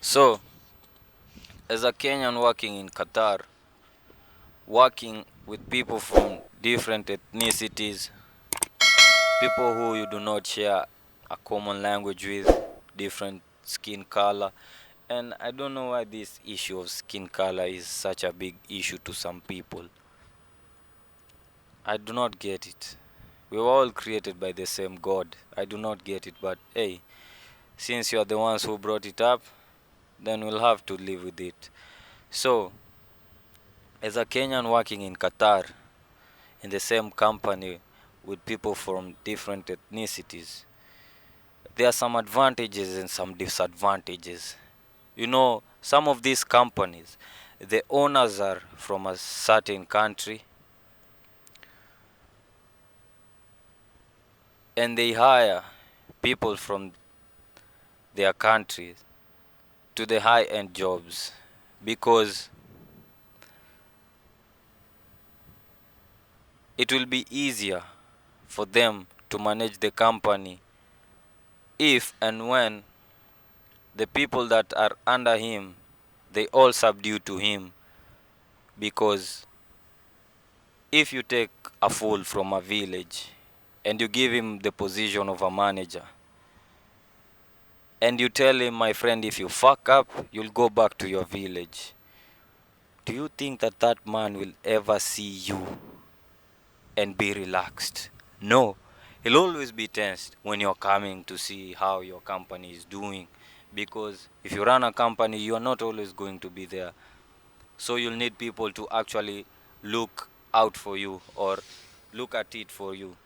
So, as a Kenyan working in Qatar, working with people from different ethnicities, people who you do not share a common language with, different skin color, and I don't know why this issue of skin color is such a big issue to some people. I do not get it. We were all created by the same God. I do not get it, but hey, since you are the ones who brought it up, then we'll have to live with it. So, as a Kenyan working in Qatar, in the same company with people from different ethnicities, there are some advantages and some disadvantages. You know, some of these companies, the owners are from a certain country and they hire people from their countries to the high end jobs because it will be easier for them to manage the company if and when the people that are under him they all subdue to him. Because if you take a fool from a village and you give him the position of a manager and you tell him, my friend, if you fuck up you'll go back to your village, do you think that that man will ever see you and be relaxed? No, he'll always be tensed when you're coming to see how your company is doing, because if you run a company you are not always going to be there. So you'll need people to actually look out for you or look at it for you.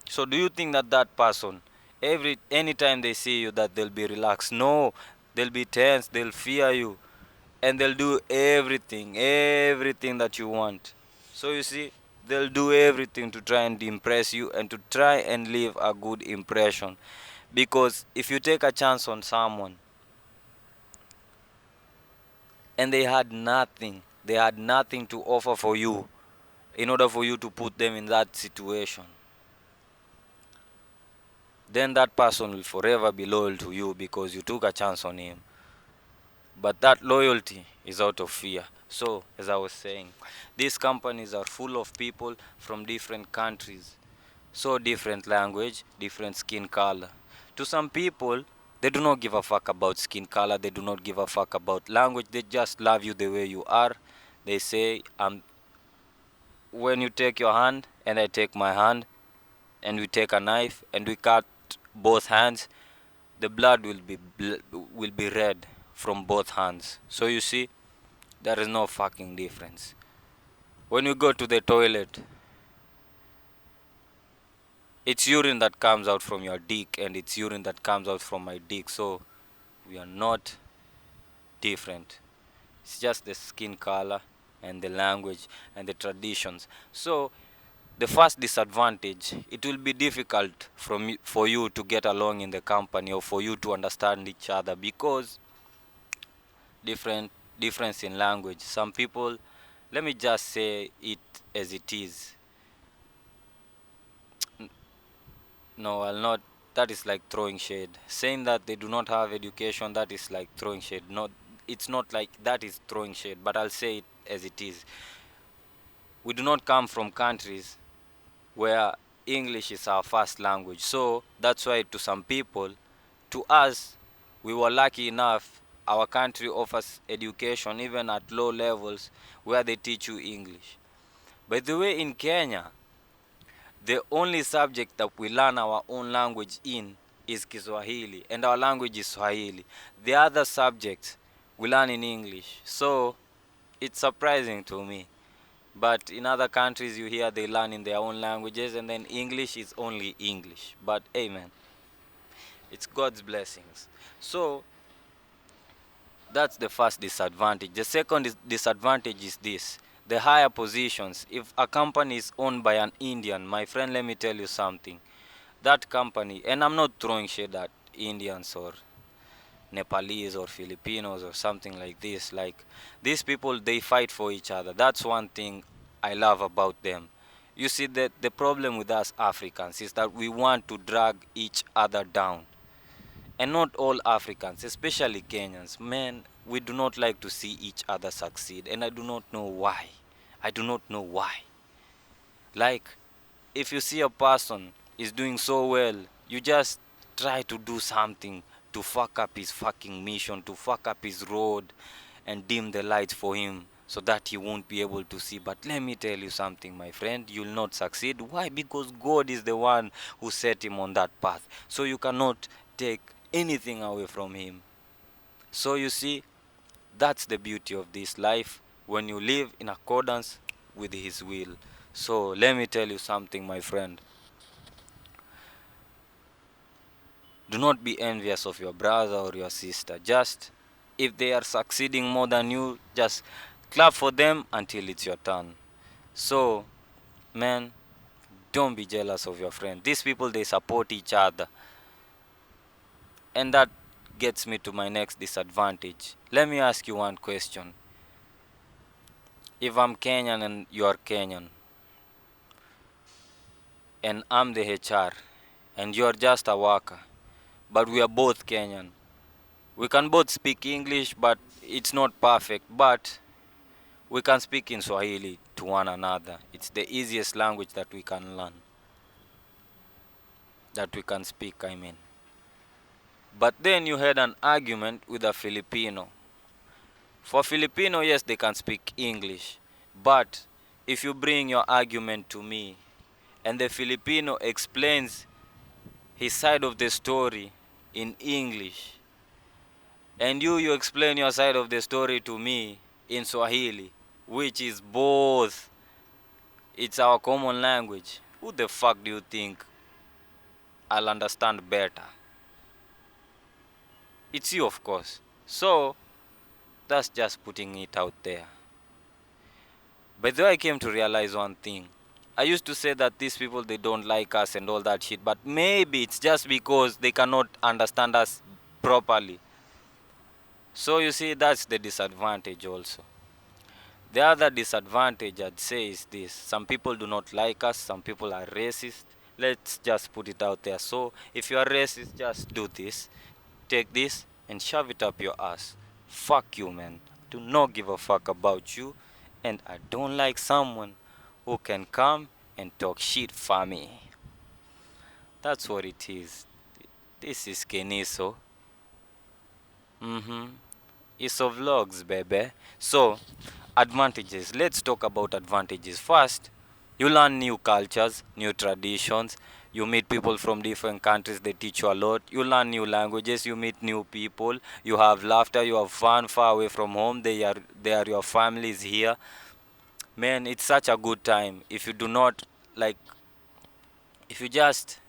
So do you think that that person, anytime they see you, that they'll be relaxed? No, they'll be tense, they'll fear you, and they'll do everything that you want. So you see, they'll do everything to try and impress you and to try and leave a good impression. Because if you take a chance on someone and they had nothing to offer for you in order for you to put them in that situation, then that person will forever be loyal to you because you took a chance on him. But that loyalty is out of fear. So, as I was saying, these companies are full of people from different countries. So, different language, different skin color. To some people, they do not give a fuck about skin color, they do not give a fuck about language, they just love you the way you are. They say, when you take your hand and I take my hand, and we take a knife and we cut both hands, the blood will be red from both hands. So you see, there is no fucking difference. When you go to the toilet, it's urine that comes out from your dick and it's urine that comes out from my dick. So we are not different. It's just the skin color and the language and the traditions. So the first disadvantage, it will be difficult for you to get along in the company or for you to understand each other because different difference in language. Some people, let me just say it as it is. No, I'll not. That is like throwing shade. Saying that they do not have education, that is like throwing shade. Not, it's not like that is throwing shade, but I'll say it as it is. We do not come from countries where English is our first language. So that's why to some people, to us, we were lucky enough. Our country offers education even at low levels where they teach you English. By the way, in Kenya, the only subject that we learn our own language in is Kiswahili, and our language is Swahili. The other subjects we learn in English. So it's surprising to me. But in other countries, you hear they learn in their own languages, and then English is only English. But amen, it's God's blessings. So that's the first disadvantage. The second disadvantage is this: the higher positions. If a company is owned by an Indian, my friend, let me tell you something. That company, and I'm not throwing shade at Indians or Nepalese or Filipinos or something like this. Like, these people, they fight for each other. That's one thing I love about them. You see, the problem with us Africans is that we want to drag each other down. And not all Africans, especially Kenyans, man, we do not like to see each other succeed. And I do not know why. I do not know why. Like, if you see a person is doing so well, you just try to do something to fuck up his fucking mission, to fuck up his road and dim the lights for him so that he won't be able to see. But let me tell you something, my friend, you'll not succeed. Why? Because God is the one who set him on that path. So you cannot take anything away from him. So you see, that's the beauty of this life when you live in accordance with his will. So let me tell you something, my friend. Do not be envious of your brother or your sister. Just if they are succeeding more than you, just clap for them until it's your turn. So, man, don't be jealous of your friend. These people, they support each other. And that gets me to my next disadvantage. Let me ask you one question. If I'm Kenyan and you're Kenyan, and I'm the HR, and you're just a worker, but we are both Kenyan. We can both speak English, but it's not perfect. But we can speak in Swahili to one another. It's the easiest language that we can learn, that we can speak, I mean. But then you had an argument with a Filipino. For Filipino, yes, they can speak English. But if you bring your argument to me and the Filipino explains his side of the story in English, and you explain your side of the story to me in Swahili, which is both, it's our common language, who the fuck do you think I'll understand better? It's you, of course. So that's just putting it out there. By the way, I came to realize one thing. I used to say that these people, they don't like us and all that shit, but maybe it's just because they cannot understand us properly. So you see, that's the disadvantage also. The other disadvantage I'd say is this: some people do not like us, some people are racist. Let's just put it out there. So if you are racist, just do this. Take this and shove it up your ass. Fuck you, man. Do not give a fuck about you. And I don't like someone who can come and talk shit for me. That's what it is. This is Keniso. Mm-hmm. Iso vlogs, baby. So, advantages. Let's talk about advantages. First, you learn new cultures, new traditions. You meet people from different countries, they teach you a lot. You learn new languages, you meet new people. You have laughter, you have fun far away from home. They are your families here. Man, it's such a good time. If you do not like, if you just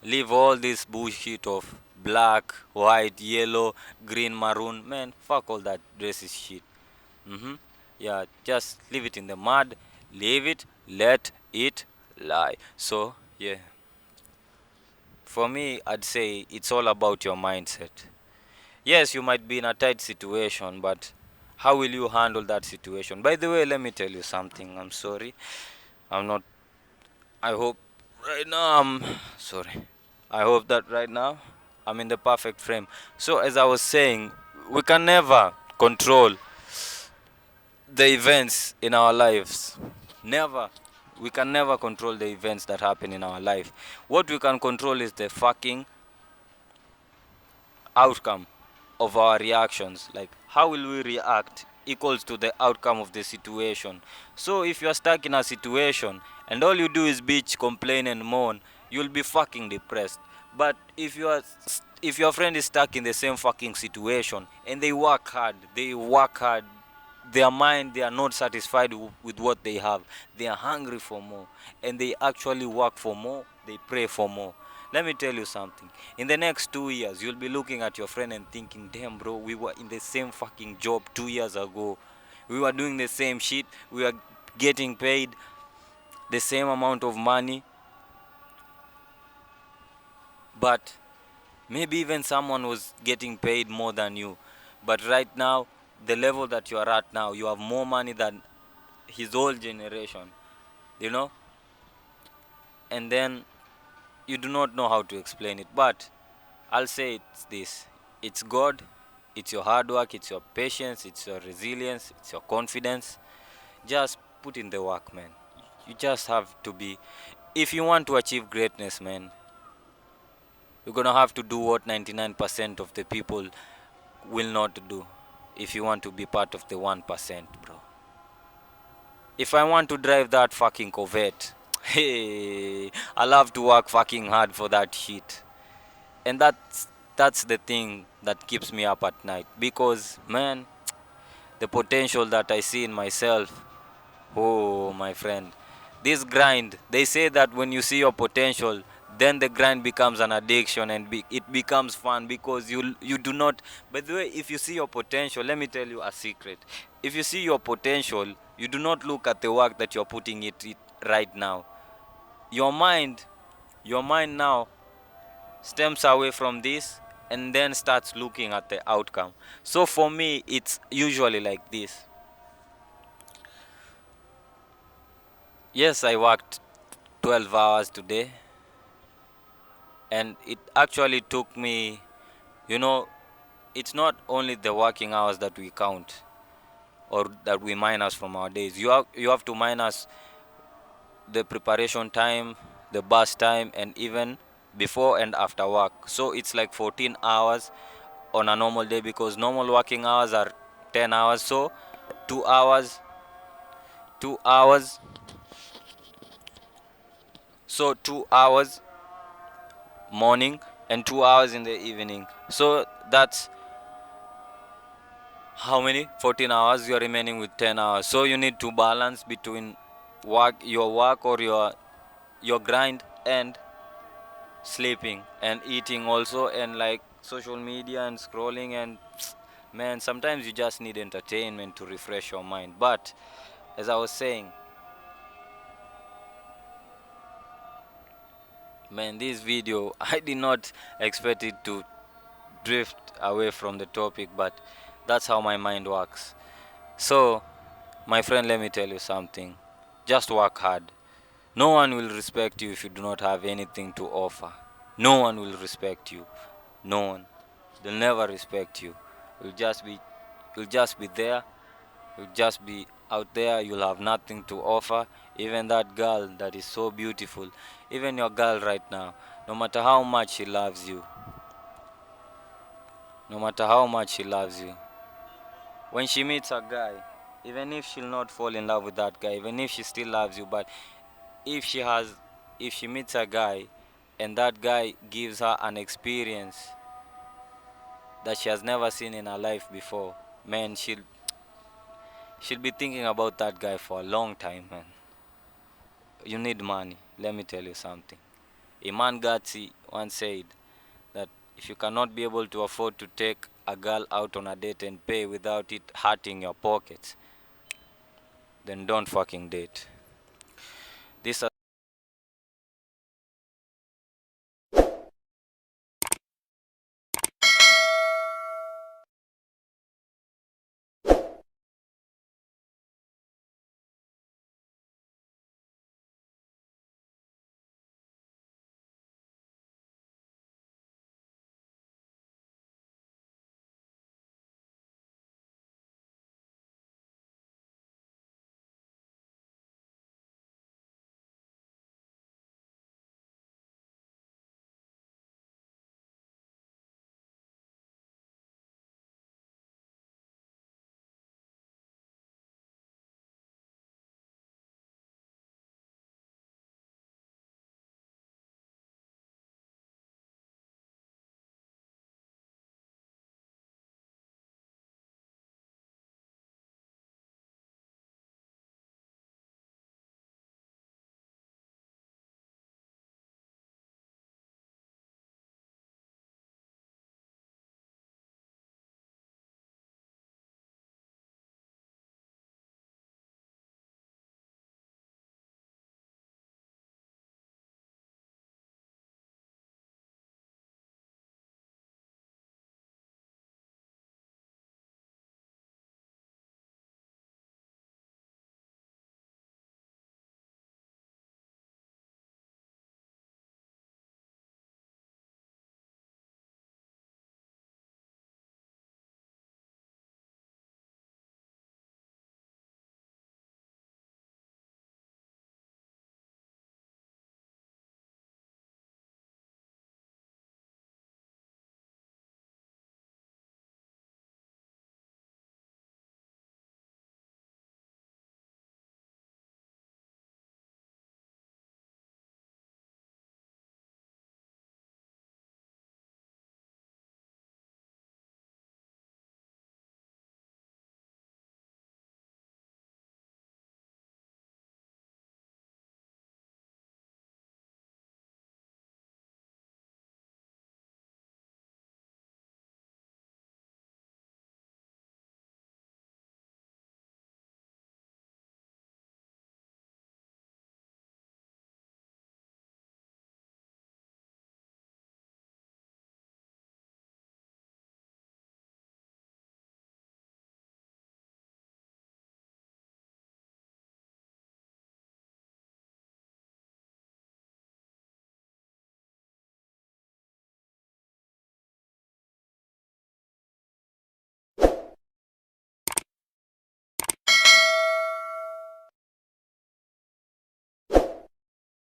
leave all this bullshit of black, white, yellow, green, maroon, man, fuck all that racist shit. Yeah, just leave it in the mud. Leave it. Let it lie. So, yeah. For me, I'd say it's all about your mindset. Yes, you might be in a tight situation, but how will you handle that situation? By the way, let me tell you something. I'm sorry. I'm not. I hope right now I'm. Sorry. I hope that right now I'm in the perfect frame. So, as I was saying, we can never control the events in our lives. Never. We can never control the events that happen in our life. What we can control is the fucking outcome of our reactions. Like, how will we react equals to the outcome of the situation. So if you're stuck in a situation and all you do is bitch, complain and moan, you'll be fucking depressed. But if your friend is stuck in the same fucking situation and they work hard, their mind, they are not satisfied with what they have. They are hungry for more and they actually work for more. They pray for more. Let me tell you something. In the next 2 years, you'll be looking at your friend and thinking, damn, bro, we were in the same fucking job 2 years ago. We were doing the same shit. We were getting paid the same amount of money. But maybe even someone was getting paid more than you. But right now, the level that you are at now, you have more money than his whole generation, you know? And then you do not know how to explain it. But I'll say it's this. It's God, it's your hard work, it's your patience, it's your resilience, it's your confidence. Just put in the work, man. You just have to be. If you want to achieve greatness, man, you're gonna have to do what 99% of the people will not do. If you want to be part of the 1%, bro. If I want to drive that fucking Corvette, hey, I'll have to work fucking hard for that shit. And that's the thing that keeps me up at night, because man, the potential that I see in myself, oh my friend, this grind, they say that when you see your potential, then the grind becomes an addiction, and it becomes fun, because you do not. By the way, if you see your potential, let me tell you a secret. If you see your potential, you do not look at the work that you're putting it right now. Your mind your mind now stems away from this and then starts looking at the outcome. So for me, it's usually like this. Yes, I worked 12 hours today, and it actually took me, you know, it's not only the working hours that we count or that we minus from our days. You have to minus the preparation time, the bus time, and even before and after work. So it's like 14 hours on a normal day, because normal working hours are 10 hours. So 2 hours, 2 hours, so 2 hours morning and 2 hours in the evening. So that's how many? 14 hours. You're remaining with 10 hours. So you need to balance between work or your grind, and sleeping and eating also, and like social media and scrolling. And man, sometimes you just need entertainment to refresh your mind. But as I was saying, man, this video I did not expect it to drift away from the topic, but that's how my mind works. So my friend, let me tell you something. Just work hard. No one will respect you if you do not have anything to offer. No one will respect you. No one. They'll never respect you. You'll just be there. You'll just be out there. You'll have nothing to offer. Even that girl that is so beautiful, even your girl right now, no matter how much she loves you, no matter how much she loves you, when she meets a guy, even if she'll not fall in love with that guy, even if she still loves you, but if she has if she meets a guy and that guy gives her an experience that she has never seen in her life before, man, she'll be thinking about that guy for a long time, man. You need money. Let me tell you something. Iman Gatsi once said that if you cannot be able to afford to take a girl out on a date and pay without it hurting your pockets, then don't fucking date. This